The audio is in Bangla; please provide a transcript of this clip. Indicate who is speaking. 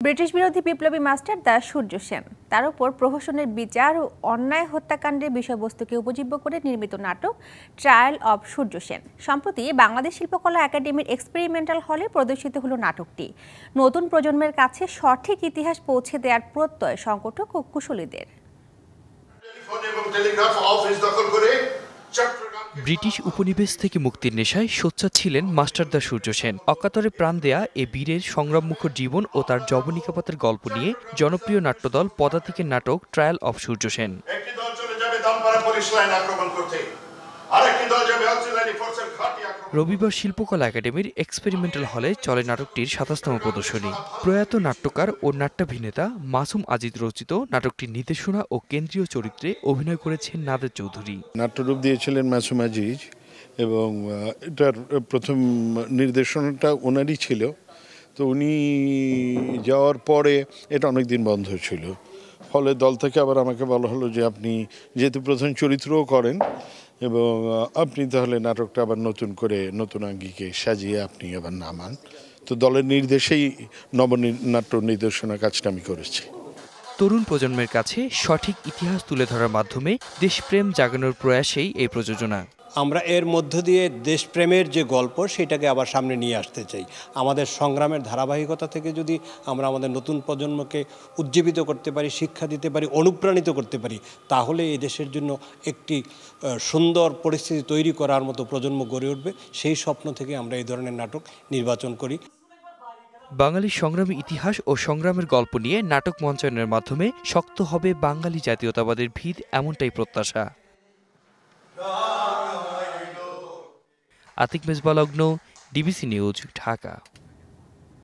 Speaker 1: ব্রিটিশ বিরোধী বিপ্লবী মাস্টার দা সূর্য সেন তার উপর প্রহসনের বিচার ও অন্যায় হত্যাকাণ্ডের বিষয়বস্তুকে উপজীব্য করে নির্মিত নাটক ট্রায়াল অব সূর্য সেন সম্প্রতি বাংলাদেশ শিল্পকলা একাডেমির এক্সপেরিমেন্টাল হলে প্রদর্শিত হলো নাটকটি। নতুন প্রজন্মের কাছে সঠিক ইতিহাস পৌঁছে দেওয়ার প্রত্যয় সংগঠক ও কুশলীদের।
Speaker 2: ব্রিটিশ উপনিবেশ থেকে মুক্তির নেশায় সোচ্চার ছিলেন মাস্টার দা সূর্য সেন। অকাতরে প্রাণ দেয়া এ বীরের সংগ্রামমুখর জীবন ও তার যবনিকাপাতের গল্প নিয়ে জনপ্রিয় নাট্যদল পদাতিকের নাটক ট্রায়াল অব সূর্য সেন। রবিবার শিল্পকলা একাডেমির এক্সপেরিমেন্টাল হলে চলে নাটকটির ২৭তম প্রদর্শনী। প্রয়াত নাট্যকার ও নাট্যাভিনেতা মাসুম আজিজ রচিত নাটকটির নির্দেশনা ও কেন্দ্রীয় চরিত্রে অভিনয় করেছেন নাদের চৌধুরী।
Speaker 3: নাট্যরূপ দিয়েছিলেন মাসুম আজিজ এবং এটার প্রথম নির্দেশনাটা ওনারই ছিল। তো উনি যাওয়ার পরে এটা অনেকদিন বন্ধ ছিল, ফলে দল থেকে আবার আমাকে বলা হলো যে আপনি যেহেতু প্রধান চরিত্রও করেন এবং আপনি তাহলে নাটকটা আবার নতুন করে নতুন আঙ্গিকে সাজিয়ে আপনি আবার নামান। তো দলের নির্দেশেই নবনাট্য নির্দেশনা কাজটা আমি করেছি।
Speaker 2: তরুণ প্রজন্মের কাছে সঠিক ইতিহাস তুলে ধরার মাধ্যমে দেশপ্রেম জাগানোর প্রয়াসেই এই প্রযোজনা।
Speaker 4: আমরা এর মধ্য দিয়ে দেশপ্রেমের যে গল্প সেটাকে আবার সামনে নিয়ে আসতে চাই। আমাদের সংগ্রামের ধারাবাহিকতা থেকে যদি আমরা আমাদের নতুন প্রজন্মকে উজ্জীবিত করতে পারি, শিক্ষা দিতে পারি, অনুপ্রাণিত করতে পারি, তাহলে এই দেশের জন্য একটি সুন্দর পরিস্থিতি তৈরি করার মতো প্রজন্ম গড়ে উঠবে। সেই স্বপ্ন থেকে আমরা এই ধরনের নাটক নির্বাচন করি।
Speaker 2: বাঙালি সংগ্রামী ইতিহাস ও সংগ্রামের গল্প নিয়ে নাটক মঞ্চায়নের মাধ্যমে শক্ত হবে বাঙালি জাতীয়তাবাদের ভিত, এমনটাই প্রত্যাশা। আতিক মেজবা লগ্ন, ডিবিসি নিউজ, ঢাকা।